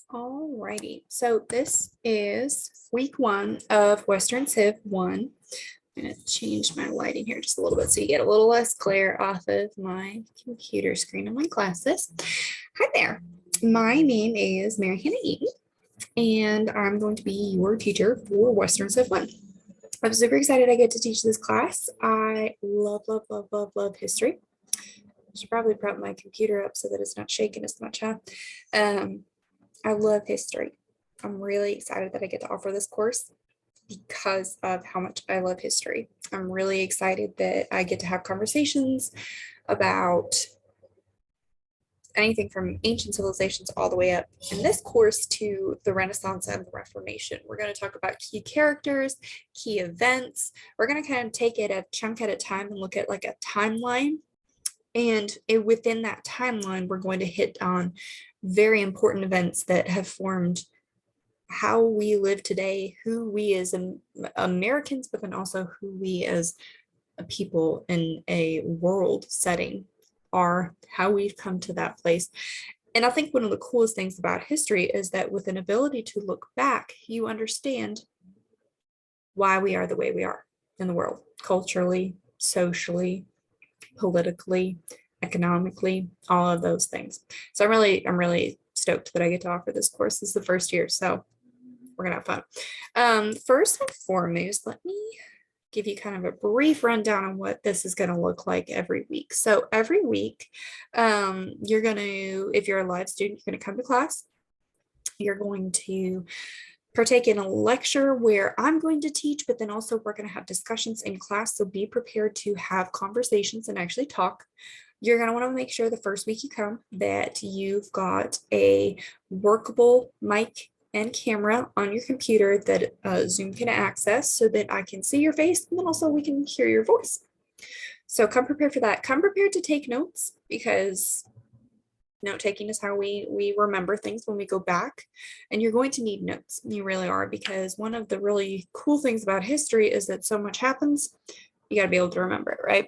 Alrighty, so this is week 1 of Western Civ 1. I'm going to change my lighting here just a little bit so you get a little less glare off of my computer screen on my glasses. Hi there, my name is Mary Hannah Eaton, and I'm going to be your teacher for Western Civ 1. I'm super excited I get to teach this class. I love history. I should probably prop my computer up so that it's not shaking as much, huh? I love history. I'm really excited that I get to offer this course because of how much I love history. I'm really excited that I get to have conversations about anything from ancient civilizations all the way up in this course to the Renaissance and the Reformation. We're going to talk about key characters, key events. We're going to kind of take it a chunk at a time and look at like a timeline. And within that timeline, we're going to hit on very important events that have formed how we live today, who we as Americans, but then also who we as a people in a world setting are, how we've come to that place. And I think one of the coolest things about history is that with an ability to look back, you understand why we are the way we are in the world, culturally, socially, politically, economically, all of those things. So I'm really stoked that I get to offer this course. This is the first year, so we're gonna have fun. First and foremost, let me give you kind of a brief rundown on what this is going to look like every week. So every week, you're going to, if you're a live student, you're going to come to class. You're going to partake in a lecture where I'm going to teach, but then also we're going to have discussions in class. So be prepared to have conversations and actually talk. You're going to want to make sure the first week you come that you've got a workable mic and camera on your computer that Zoom can access so that I can see your face and then also we can hear your voice. So come prepared for that. Come prepared to take notes because note taking is how we remember things when we go back, and you're going to need notes. You really are, because one of the really cool things about history is that so much happens. You got to be able to remember it, right?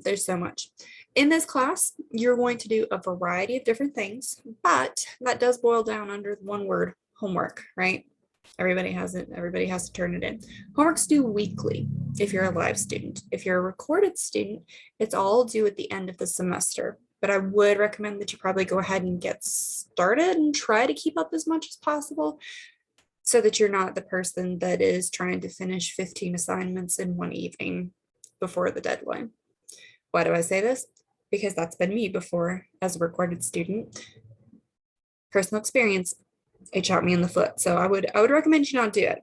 There's so much. In this class, you're going to do a variety of different things, but that does boil down under one word: homework, right? Everybody has it. Everybody has to turn it in. Homework's due weekly if you're a live student. If you're a recorded student, it's all due at the end of the semester. But I would recommend that you probably go ahead and get started and try to keep up as much as possible so that you're not the person that is trying to finish 15 assignments in one evening before the deadline. Why do I say this? Because that's been me before as a recorded student. Personal experience, it shot me in the foot. So I would recommend you not do it.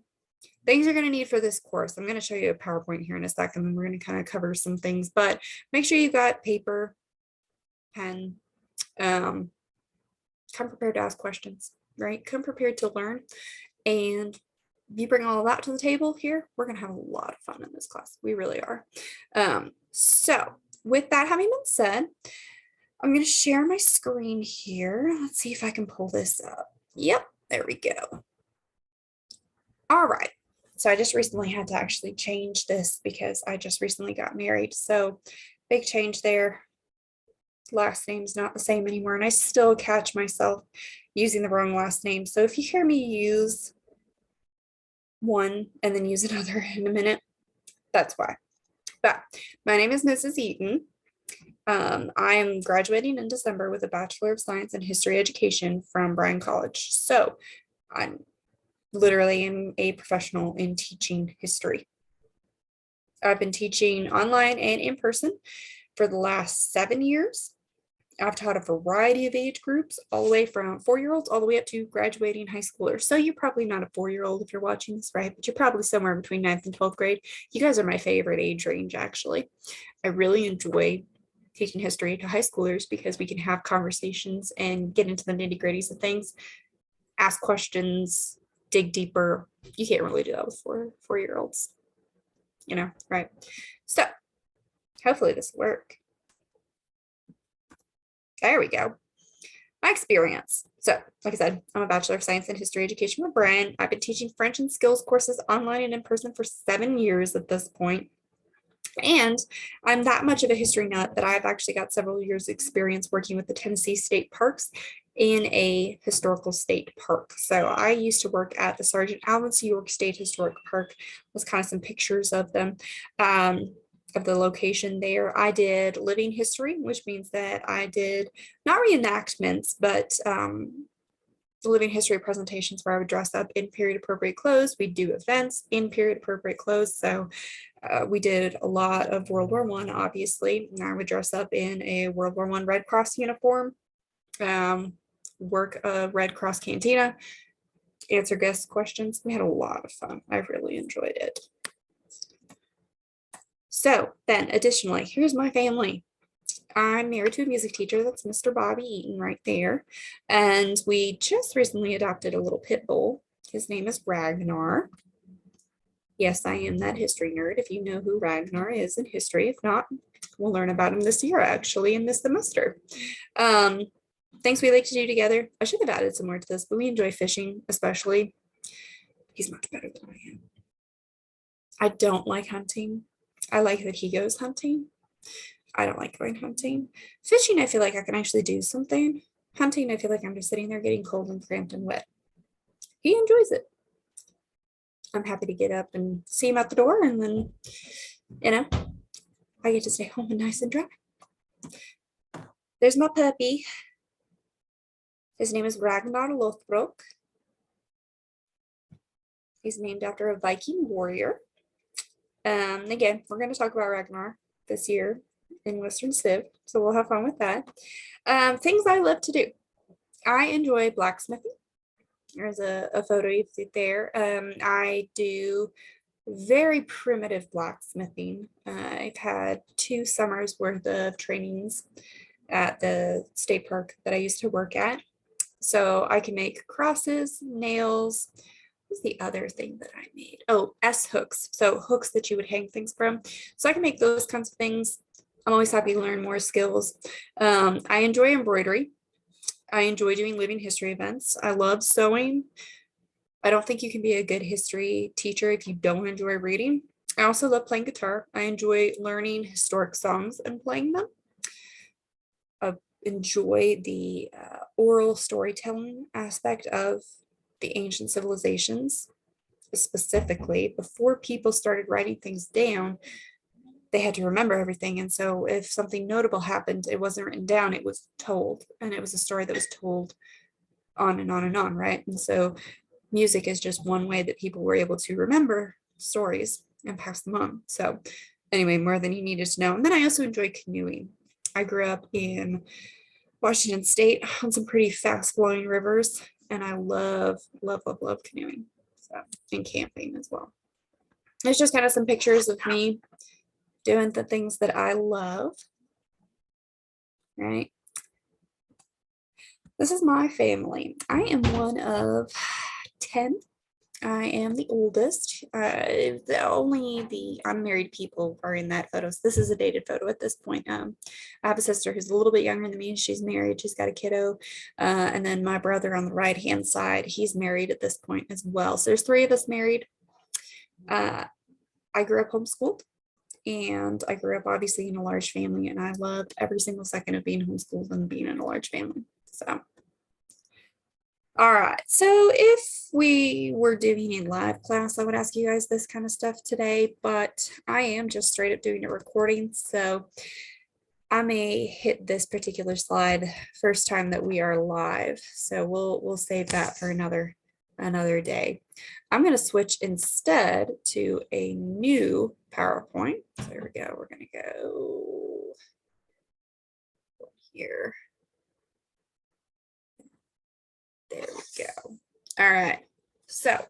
Things you're going to need for this course. I'm going to show you a PowerPoint here in a second, and we're going to kind of cover some things, but make sure you've got paper, pen, come prepared to ask questions, right? Come prepared to learn. And you bring all of that to the table here, we're going to have a lot of fun in this class. We really are. So with that having been said, I'm going to share my screen here. Let's see if I can pull this up. Yep, there we go. All right. So I just recently had to actually change this because I just recently got married. So big change there. Last name's not the same anymore, and I still catch myself using the wrong last name. So if you hear me use one and then use another in a minute, that's why. But my name is Mrs. Eaton. I am graduating in December with a Bachelor of Science in History Education from Bryan College. So I'm literally a professional in teaching history. I've been teaching online and in person for the last 7 years. I've taught a variety of age groups, all the way from 4-year-olds all the way up to graduating high schoolers. So you're probably not a 4-year-old if you're watching this, right? But you're probably somewhere between 9th and 12th grade. You guys are my favorite age range, actually. I really enjoy teaching history to high schoolers because we can have conversations and get into the nitty-gritties of things, ask questions, dig deeper. You can't really do that with 4-year-olds, right? So hopefully this will work. There we go. My experience. So, like I said, I'm a Bachelor of Science in History Education from Bryan. I've been teaching French and skills courses online and in person for 7 years at this point. And I'm that much of a history nut that I've actually got several years experience working with the Tennessee State Parks in a historical state park. So I used to work at the Sergeant Allen's York State Historic Park. Was kind of some pictures of them. Of the location there. I did living history, which means that I did not reenactments, but living history presentations where I would dress up in period appropriate clothes. We do events in period appropriate clothes. So we did a lot of World War I, obviously, and I would dress up in a World War I Red Cross uniform, work a Red Cross cantina, answer guest questions. We had a lot of fun. I really enjoyed it. So then additionally, here's my family. I'm married to a music teacher. That's Mr. Bobby Eaton right there. And we just recently adopted a little pit bull. His name is Ragnar. Yes, I am that history nerd. If you know who Ragnar is in history, if not, we'll learn about him this year actually in this semester. Things we like to do together. I should have added some more to this, but we enjoy fishing, especially. He's much better than I am. I don't like hunting. I like that he goes hunting. I don't like going hunting. Fishing, I feel like I can actually do something. Hunting, I feel like I'm just sitting there getting cold and cramped and wet. He enjoys it. I'm happy to get up and see him out the door, and then, you know, I get to stay home and nice and dry. There's my puppy. His name is Ragnar Lothbrok. He's named after a Viking warrior. Again, we're going to talk about Ragnar this year in Western Civ, so we'll have fun with that. Things I love to do. I enjoy blacksmithing. There's a photo you see there. I do very primitive blacksmithing. I've had 2 summers worth of trainings at the state park that I used to work at. So I can make crosses, nails. What's the other thing that I made? Oh, S hooks. So hooks that you would hang things from. So I can make those kinds of things. I'm always happy to learn more skills. I enjoy embroidery. I enjoy doing living history events. I love sewing. I don't think you can be a good history teacher if you don't enjoy reading. I also love playing guitar. I enjoy learning historic songs and playing them. I enjoy the oral storytelling aspect of the ancient civilizations. Specifically, before people started writing things down, they had to remember everything. And so if something notable happened, it wasn't written down, it was told. And it was a story that was told on and on and on, right? And so music is just one way that people were able to remember stories and pass them on. So anyway, more than you needed to know. And then I also enjoy canoeing. I grew up in Washington State on some pretty fast flowing rivers, and I love canoeing. So, and camping as well. There's just kind of some pictures of me doing the things that I love, right? This is my family. I am one of 10. I am the oldest. Only the unmarried people are in that photo. So this is a dated photo at this point. I have a sister who's a little bit younger than me. She's married. She's got a kiddo. And then my brother on the right-hand side, he's married at this point as well. So there's 3 of us married. I grew up homeschooled, and I grew up obviously in a large family, and I loved every single second of being homeschooled and being in a large family. So. All right, so if we were doing a live class, I would ask you guys this kind of stuff today, but I am just straight up doing a recording. So I may hit this particular slide first time that we are live. So we'll save that for another day. I'm going to switch instead to a new PowerPoint. So there we go. We're going to go here. There we go. All right. So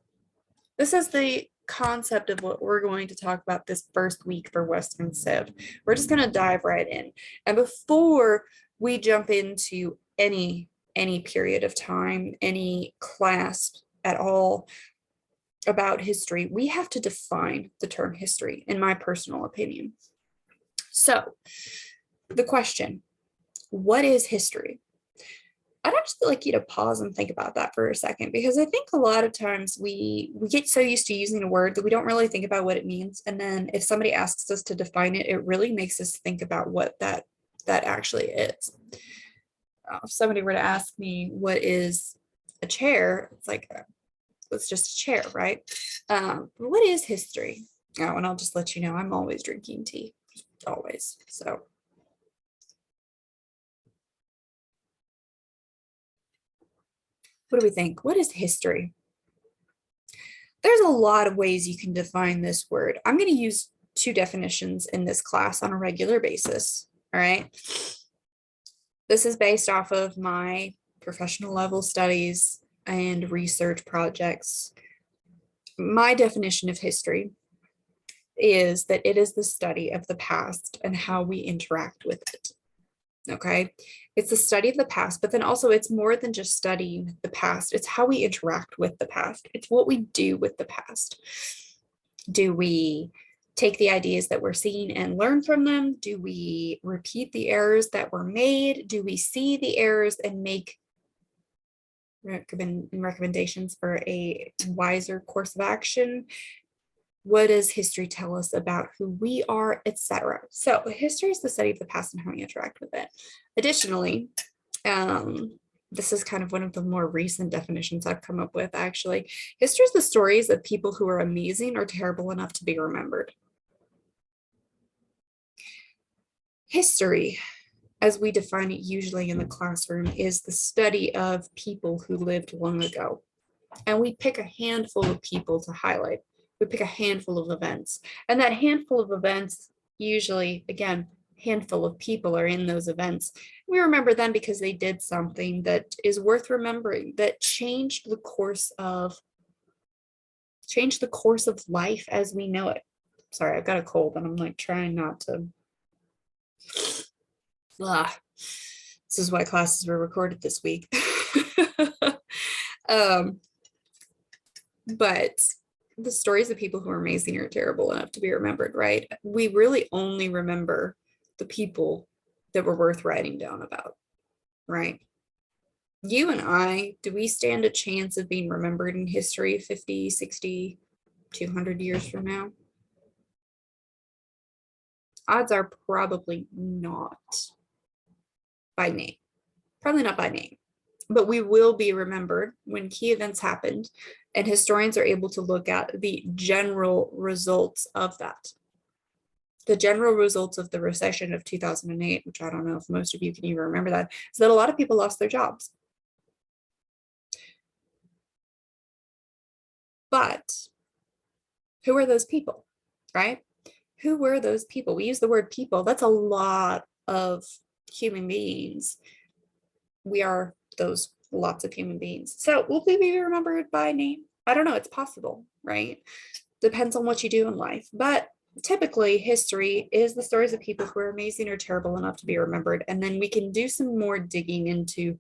this is the concept of what we're going to talk about this first week for Western Civ. We're just going to dive right in. And before we jump into any period of time, any class at all about history, we have to define the term history, in my personal opinion. So the question, what is history? I'd actually like you to pause and think about that for a second, because I think a lot of times we get so used to using a word that we don't really think about what it means. And then if somebody asks us to define it, it really makes us think about what that actually is. if somebody were to ask me what is a chair, it's like, it's just a chair, right? What is history? Oh, and I'll just let you know, I'm always drinking tea, always. So what do we think? What is history? There's a lot of ways you can define this word. I'm going to use two definitions in this class on a regular basis. All right. This is based off of my professional level studies and research projects. My definition of history is that it is the study of the past and how we interact with it. Okay. It's the study of the past, but then also it's more than just studying the past. It's how we interact with the past. It's what we do with the past. Do we take the ideas that we're seeing and learn from them? Do we repeat the errors that were made? Do we see the errors and make recommendations for a wiser course of action? What does history tell us about who we are, etc.? So history is the study of the past and how we interact with it. Additionally, this is kind of one of the more recent definitions I've come up with, actually. History is the stories of people who are amazing or terrible enough to be remembered. History, as we define it usually in the classroom, is the study of people who lived long ago. And we pick a handful of people to highlight. We pick a handful of events. And that handful of events, usually, again, handful of people are in those events. We remember them because they did something that is worth remembering, that changed the course of life as we know it. Sorry, I've got a cold and I'm like trying not to. This is why classes were recorded this week. But the stories of people who are amazing or terrible enough to be remembered, right? We really only remember the people that were worth writing down about, right? You and I, do we stand a chance of being remembered in history 50, 60, 200 years from now? Odds are probably not by name. Probably not by name. But we will be remembered when key events happened, and historians are able to look at the general results of that. The general results of the recession of 2008, which I don't know if most of you can even remember that, is that a lot of people lost their jobs. But who are those people, right? Who were those people? We use the word people. That's a lot of human beings. We are those lots of human beings. So will we be remembered by name? I don't know. It's possible, right? Depends on what you do in life. But typically, history is the stories of people who are amazing or terrible enough to be remembered. And then we can do some more digging into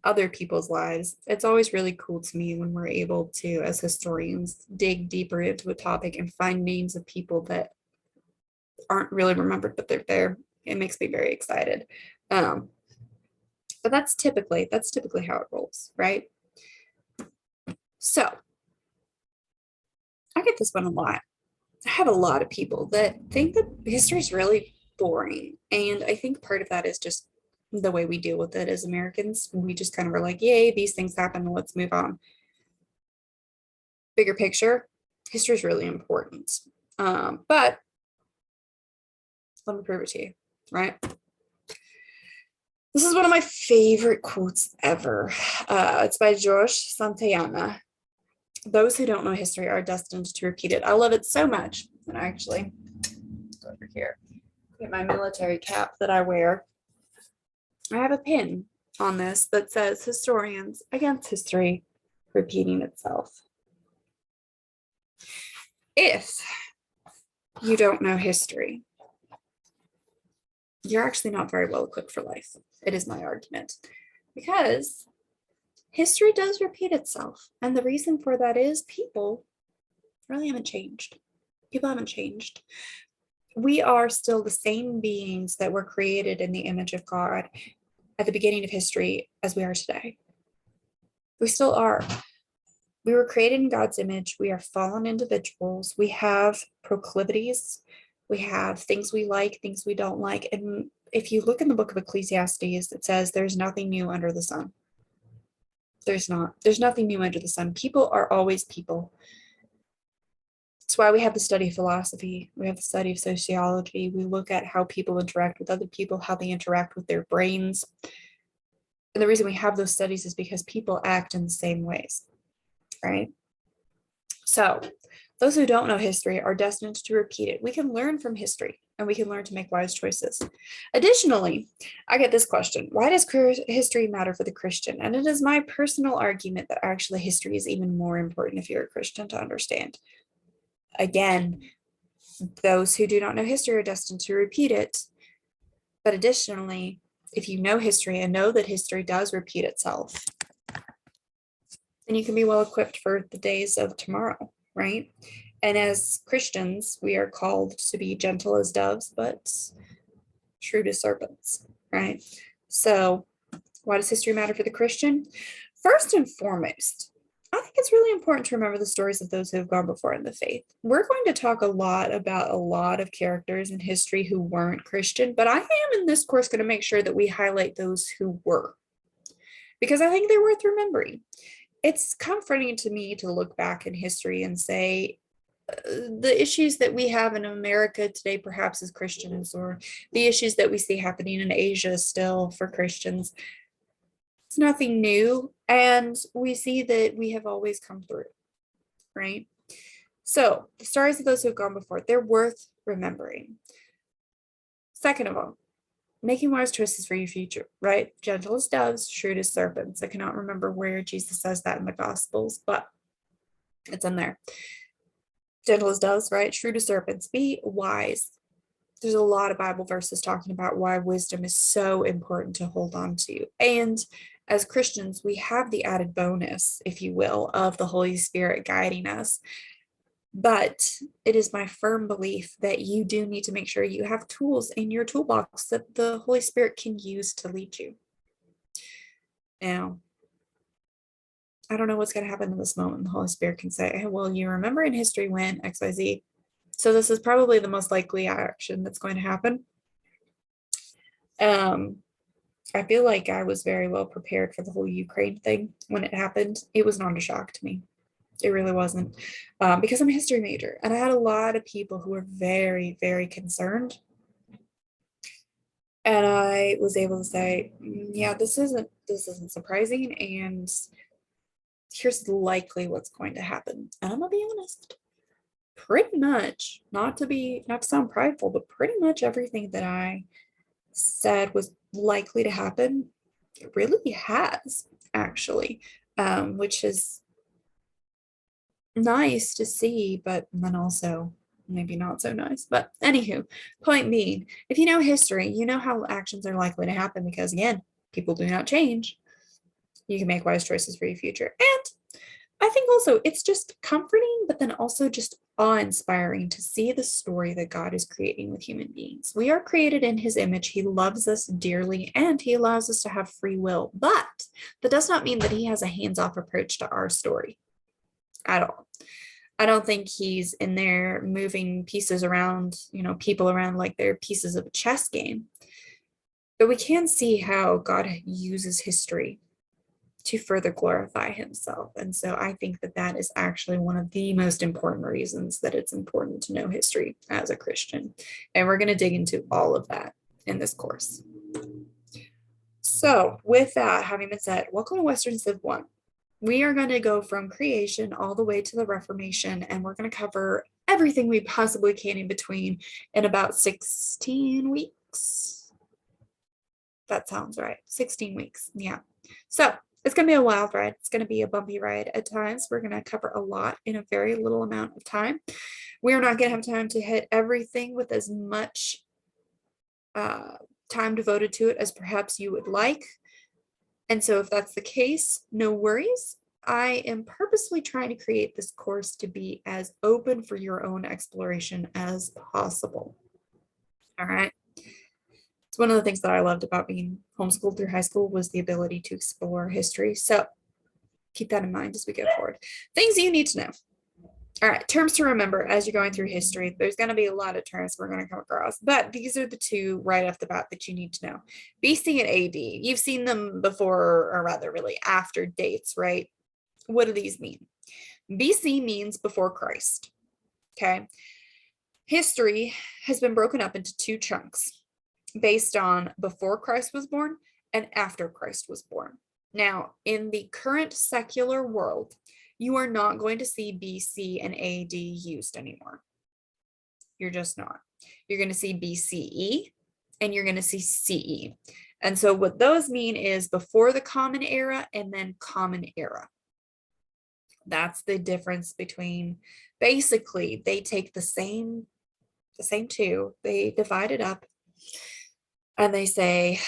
other people's lives. It's always really cool to me when we're able to, as historians, dig deeper into a topic and find names of people that aren't really remembered, but they're there. It makes me very excited. But that's typically how it rolls, right? So I get this one a lot. I have a lot of people that think that history is really boring. And I think part of that is just the way we deal with it as Americans. We just kind of are like, yay, these things happen, let's move on. Bigger picture, history is really important. But let me prove it to you, right? This is one of my favorite quotes ever. It's by George Santayana. Those who don't know history are destined to repeat it. I love it so much. And I actually go over here, get my military cap that I wear. I have a pin on this that says historians against history repeating itself. If you don't know history, you're actually not very well equipped for life. It is my argument, because history does repeat itself. And the reason for that is people really haven't changed. People haven't changed. We are still the same beings that were created in the image of God at the beginning of history as we are today. We still are. We were created in God's image. We are fallen individuals. We have proclivities. We have things we like, things we don't like. And if you look in the book of Ecclesiastes, it says there's nothing new under the sun. There's not. There's nothing new under the sun. People are always people. That's why we have the study of philosophy. We have the study of sociology. We look at how people interact with other people, how they interact with their brains. And the reason we have those studies is because people act in the same ways, right? So those who don't know history are destined to repeat it. We can learn from history and we can learn to make wise choices. Additionally, I get this question: why does history matter for the Christian? And it is my personal argument that actually history is even more important if you're a Christian to understand. Again, those who do not know history are destined to repeat it. But additionally, if you know history and know that history does repeat itself, then you can be well equipped for the days of tomorrow, right? And as Christians, we are called to be gentle as doves, but shrewd as serpents, right? So why does history matter for the Christian? First and foremost, I think it's really important to remember the stories of those who have gone before in the faith. We're going to talk a lot about a lot of characters in history who weren't Christian, but I am in this course going to make sure that we highlight those who were, because I think they're worth remembering. It's comforting to me to look back in history and say, the issues that we have in America today, perhaps as Christians, or the issues that we see happening in Asia still for Christians, it's nothing new. And we see that we have always come through, right? So the stories of those who have gone before, they're worth remembering. Second of all, making wise choices for your future, right? Gentle as doves, shrewd as serpents. I cannot remember where Jesus says that in the Gospels, but it's in there. Gentle as doves, right? Shrewd as serpents. Be wise. There's a lot of Bible verses talking about why wisdom is so important to hold on to. And as Christians, we have the added bonus, if you will, of the Holy Spirit guiding us. But it is my firm belief that you do need to make sure you have tools in your toolbox that the Holy Spirit can use to lead you. Now, I don't know what's going to happen in this moment. The Holy Spirit can say, hey, well, you remember in history when XYZ. So this is probably the most likely action that's going to happen. I feel like I was very well prepared for the whole Ukraine thing when it happened. It was not a shock to me. It really wasn't, because I'm a history major and I had a lot of people who were very, very concerned. And I was able to say, yeah, this isn't surprising. And here's likely what's going to happen. And I'm gonna be honest, pretty much, not to sound prideful, but pretty much everything that I said was likely to happen, it really has, actually, which is nice to see, but then also maybe not so nice. But anywho, point being, if you know history, you know how actions are likely to happen because, again, people do not change. You can make wise choices for your future. And I think also it's just comforting, but then also just awe-inspiring to see the story that God is creating with human beings. We are created in his image. He loves us dearly, and he allows us to have free will. But that does not mean that he has a hands-off approach to our story at all. I don't think he's in there moving pieces around, people around like they're pieces of a chess game. But we can see how God uses history to further glorify himself. And so I think that that is actually one of the most important reasons that it's important to know history as a Christian. And we're going to dig into all of that in this course. So with that having been said, welcome to Western Civ 1. We are going to go from creation all the way to the Reformation, and we're going to cover everything we possibly can in between in about 16 weeks. That sounds right. 16 weeks. Yeah. So it's going to be a wild ride. It's going to be a bumpy ride at times. We're going to cover a lot in a very little amount of time. We are not going to have time to hit everything with as much time devoted to it as perhaps you would like. And so if that's the case, no worries. I am purposely trying to create this course to be as open for your own exploration as possible. All right. It's one of the things that I loved about being homeschooled through high school was the ability to explore history. So keep that in mind as we go forward. Things you need to know. All right, terms to remember as you're going through history. There's going to be a lot of terms we're going to come across, but these are the two right off the bat that you need to know. BC and AD, you've seen them before, or rather, really after dates, right? What do these mean? BC means before Christ. Okay. History has been broken up into two chunks based on before Christ was born and after Christ was born. Now, in the current secular world, you are not going to see BC and AD used anymore. You're just not. You're going to see BCE and you're going to see CE. And so what those mean is before the Common Era and then Common Era. That's the difference between, basically, they take the same two, they divide it up, and they say,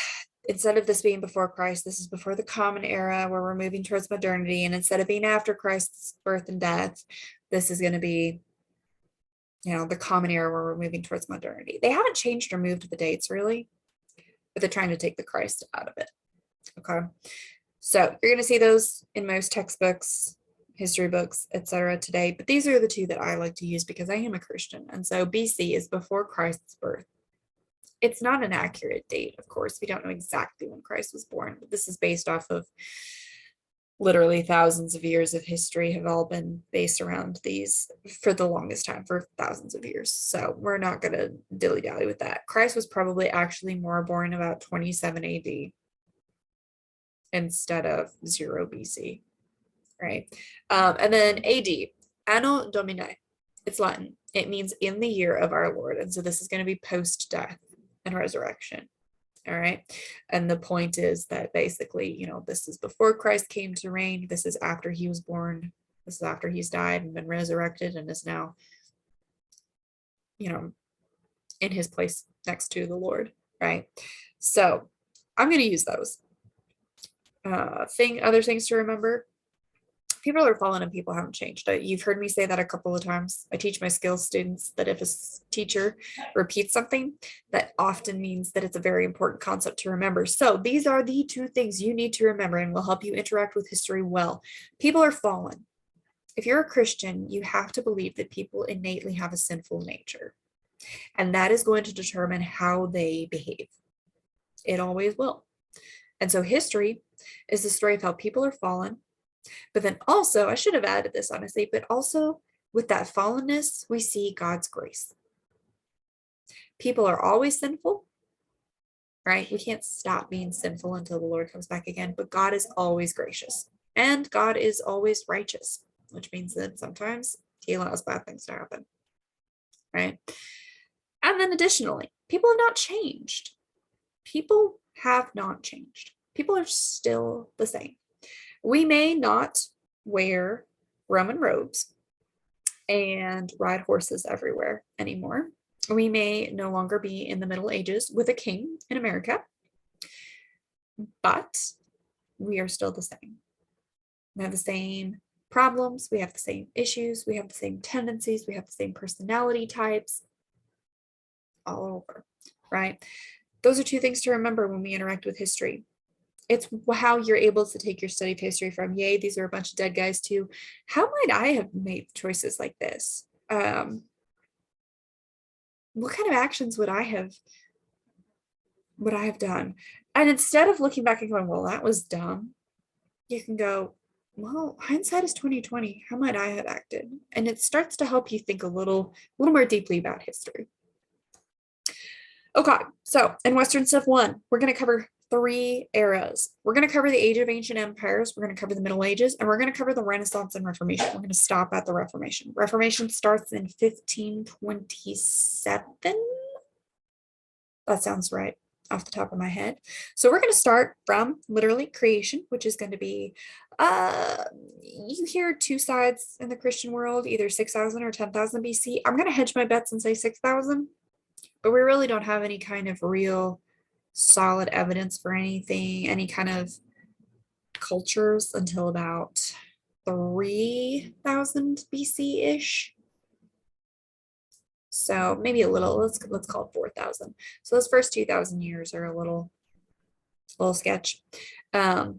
instead of this being before Christ, this is before the Common Era where we're moving towards modernity. And instead of being after Christ's birth and death, this is going to be, the Common Era where we're moving towards modernity. They haven't changed or moved the dates really, but they're trying to take the Christ out of it. Okay. So you're going to see those in most textbooks, history books, etc. today, but these are the two that I like to use because I am a Christian. And so BC is before Christ's birth. It's not an accurate date, of course. We don't know exactly when Christ was born, but this is based off of literally thousands of years of history have all been based around these for the longest time, for thousands of years. So we're not going to dilly-dally with that. Christ was probably actually more born about 27 AD instead of 0 BC, right? And then AD, Anno Domini. It's Latin. It means in the year of our Lord. And so this is going to be post-death and resurrection. All right. And the point is that basically, this is before Christ came to reign. This is after he was born. This is after he's died and been resurrected and is now, in his place next to the Lord. Right. So I'm going to use those. Other things to remember. People are fallen and people haven't changed. You've heard me say that a couple of times. I teach my skills students that if a teacher repeats something, that often means that it's a very important concept to remember. So these are the two things you need to remember and will help you interact with history well. People are fallen. If you're a Christian, you have to believe that people innately have a sinful nature. And that is going to determine how they behave. It always will. And so history is the story of how people are fallen. But then also, I should have added this honestly, but also with that fallenness, we see God's grace. People are always sinful, right? We can't stop being sinful until the Lord comes back again, but God is always gracious and God is always righteous, which means that sometimes he allows bad things to happen, right? And then additionally, people have not changed. People have not changed. People are still the same. We may not wear Roman robes and ride horses everywhere anymore. We may no longer be in the Middle Ages with a king in America, but we are still the same. We have the same problems, we have the same issues, we have the same tendencies, we have the same personality types all over, right? Those are two things to remember when we interact with history. It's how you're able to take your study of history from, yay, these are a bunch of dead guys, to how might I have made choices like this? What kind of actions would I have done? And instead of looking back and going, well, that was dumb, you can go, well, hindsight is 2020. How might I have acted? And it starts to help you think a little more deeply about history. Okay, so in Western Civ 1, we're going to cover 3 eras. We're going to cover the Age of Ancient Empires, we're going to cover the Middle Ages, and we're going to cover the Renaissance and Reformation. We're going to stop at the Reformation. Reformation starts in 1527. That sounds right off the top of my head. So we're going to start from literally creation, which is going to be, you hear two sides in the Christian world, either 6,000 or 10,000 BC. I'm going to hedge my bets and say 6,000, but we really don't have any kind of real solid evidence for anything, any kind of cultures until about 3,000 BC-ish. So maybe a little, let's call it 4,000. So those first 2,000 years are a little sketch. But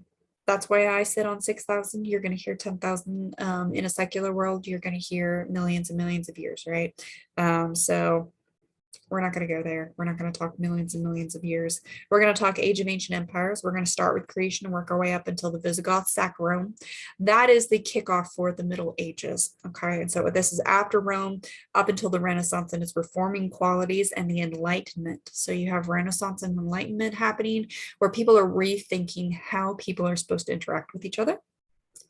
That's why I sit on 6,000. You're going to hear 10,000 in a secular world. You're going to hear millions and millions of years, right? So we're not going to go there. We're not going to talk millions and millions of years. We're going to talk Age of Ancient Empires. We're going to start with creation and work our way up until the Visigoths sack Rome. That is the kickoff for the Middle Ages. Okay. And so this is after Rome up until the Renaissance and its reforming qualities and the Enlightenment. So you have Renaissance and Enlightenment happening where people are rethinking how people are supposed to interact with each other.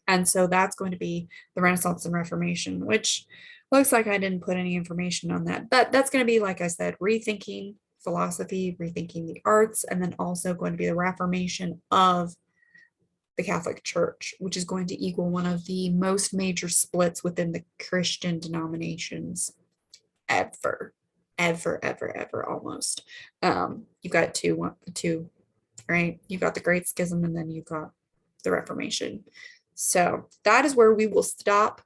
And so that's going to be the Renaissance and Reformation, which looks like I didn't put any information on that, but that's going to be, like I said, rethinking philosophy, rethinking the arts, and then also going to be the Reformation of the Catholic Church, which is going to equal one of the most major splits within the Christian denominations ever, almost. You've got two, right? You've got the Great Schism, and then you've got the Reformation. So that is where we will stop.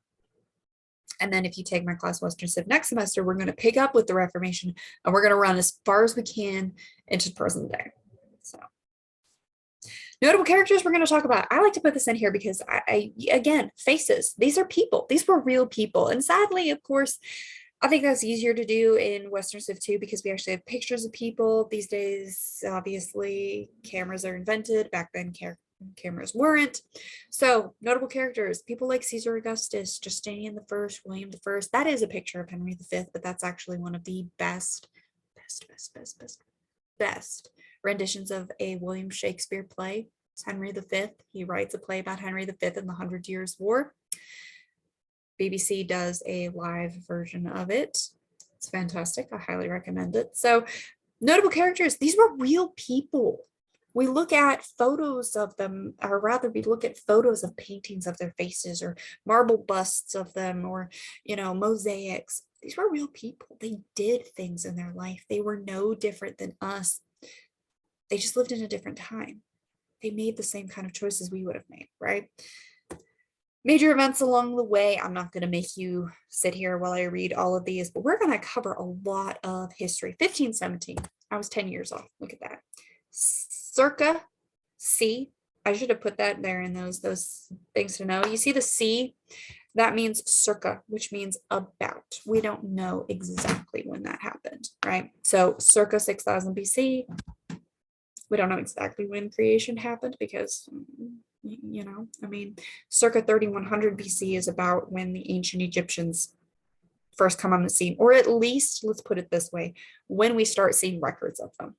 And then if you take my class Western Civ next semester, we're going to pick up with the Reformation and we're going to run as far as we can into present day. So notable characters we're going to talk about. I like to put this in here because again, faces. These are people. These were real people. And sadly, of course, I think that's easier to do in Western Civ 2 because we actually have pictures of people. These days, obviously, cameras are invented. Back then, cameras weren't. So notable characters, people like Caesar Augustus, Justinian I, William I. That is a picture of Henry V, but that's actually one of the best renditions of a William Shakespeare play. It's Henry V. He writes a play about Henry V and the 100 Years' War. BBC does a live version of it. It's fantastic. I highly recommend it. So notable characters, these were real people. We look at photos of them, or rather we look at photos of paintings of their faces or marble busts of them or, mosaics. These were real people. They did things in their life. They were no different than us. They just lived in a different time. They made the same kind of choices we would have made, right? Major events along the way. I'm not going to make you sit here while I read all of these, but we're going to cover a lot of history. 1517. I was 10 years off. Look at that. Circa C. I should have put that there in those things to know. You see the C? That means circa, which means about. We don't know exactly when that happened, right? So circa 6000 BC. We don't know exactly when creation happened because, circa 3100 BC is about when the ancient Egyptians first come on the scene, or at least, let's put it this way, when we start seeing records of them.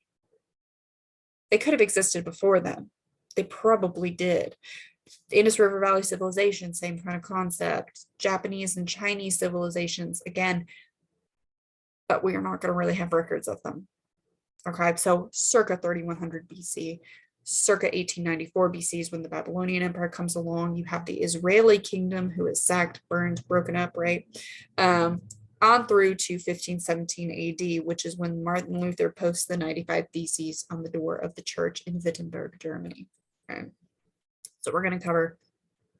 They could have existed before then. They probably did. The Indus River Valley civilization, same kind of concept. Japanese and Chinese civilizations, again, but we are not going to really have records of them. Okay, so circa 3100 BC, circa 1894 BC is when the Babylonian Empire comes along. You have the Israeli kingdom who is sacked, burned, broken up, right? On through to 1517 AD, which is when Martin Luther posts the 95 Theses on the door of the church in Wittenberg, Germany. Okay. So we're going to cover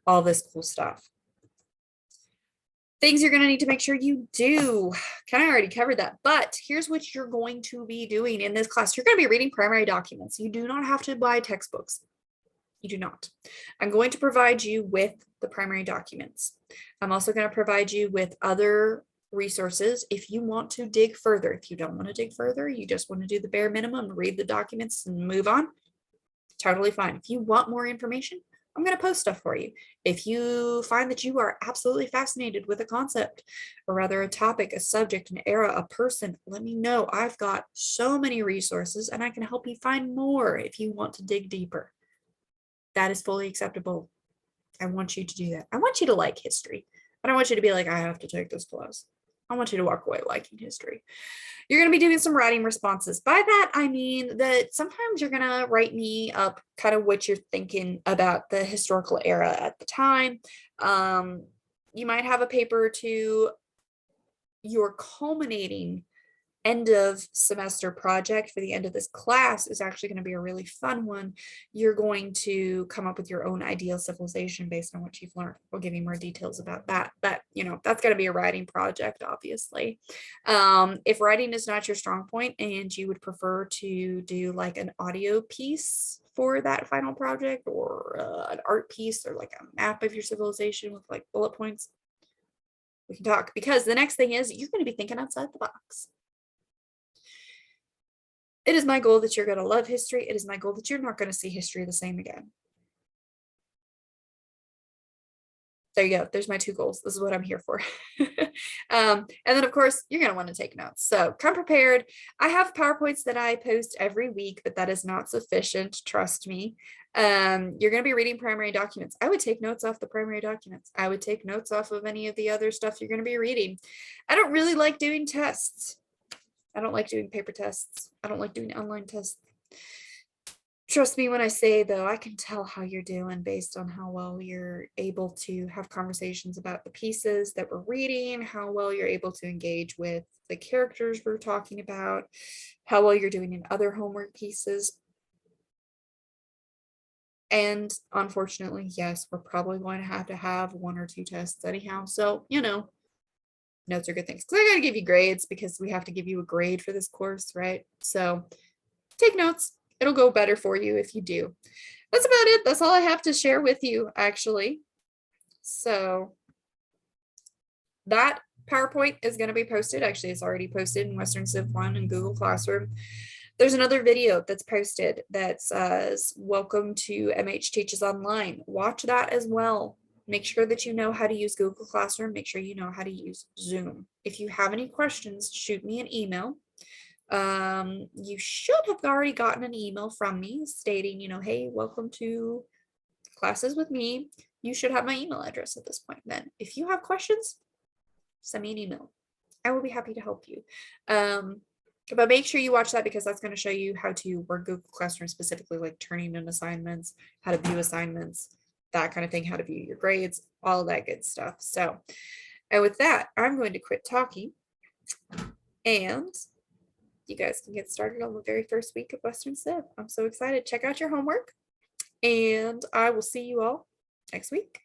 all this cool stuff. Things you're going to need to make sure you do. Kind of already covered that, but here's what you're going to be doing in this class. You're going to be reading primary documents. You do not have to buy textbooks. You do not. I'm going to provide you with the primary documents. I'm also going to provide you with other resources if you want to dig further. If you don't want to dig further, you just want to do the bare minimum, read the documents and move on, totally fine. If you want more information, I'm going to post stuff for you. If you find that you are absolutely fascinated with a concept, or rather a topic, a subject, an era, a person, let me know. I've got so many resources and I can help you find more if you want to dig deeper. That is fully acceptable. I want you to do that. I want you to like history. I don't want you to be like, I have to take this class. I want you to walk away liking history. You're going to be doing some writing responses. By that, I mean that sometimes you're going to write me up kind of what you're thinking about the historical era at the time. You might have a paper to your culminating end of semester project for the end of this class is actually going to be a really fun one. You're going to come up with your own ideal civilization based on what you've learned. We'll give you more details about that, but that's going to be a writing project, obviously. If writing is not your strong point and you would prefer to do like an audio piece for that final project, or an art piece, or like a map of your civilization with like bullet points, we can talk, because the next thing is you're going to be thinking outside the box. It is my goal that you're going to love history. It is my goal that you're not going to see history the same again. There you go. There's my 2 goals. This is what I'm here for. And then of course you're going to want to take notes. So come prepared. I have PowerPoints that I post every week, but that is not sufficient. Trust me. You're going to be reading primary documents. I would take notes off the primary documents. I would take notes off of any of the other stuff you're going to be reading. I don't really like doing tests. I don't like doing paper tests. I don't like doing online tests. Trust me when I say, though, I can tell how you're doing based on how well you're able to have conversations about the pieces that we're reading, how well you're able to engage with the characters we're talking about, how well you're doing in other homework pieces. And unfortunately, yes, we're probably going to have 1 or 2 tests anyhow. So, you know, notes are good things. Because I got to give you grades, because we have to give you a grade for this course, right? So take notes. It'll go better for you if you do. That's about it. That's all I have to share with you, actually. So that PowerPoint is going to be posted. Actually, it's already posted in Western Civ 1 and Google Classroom. There's another video that's posted that says, "Welcome to MH Teaches Online." Watch that as well. Make sure that you know how to use Google Classroom. Make sure you know how to use Zoom. If you have any questions, shoot me an email. You should have already gotten an email from me stating, you know, hey, welcome to classes with me. You should have my email address at this point. Then if you have questions, send me an email. I will be happy to help you. But make sure you watch that, because that's going to show you how to work Google Classroom, specifically like turning in assignments, how to view assignments, that kind of thing, how to view your grades, all of that good stuff. So, and with that, I'm going to quit talking, and you guys can get started on the very first week of Western Civ. I'm so excited. Check out your homework, and I will see you all next week.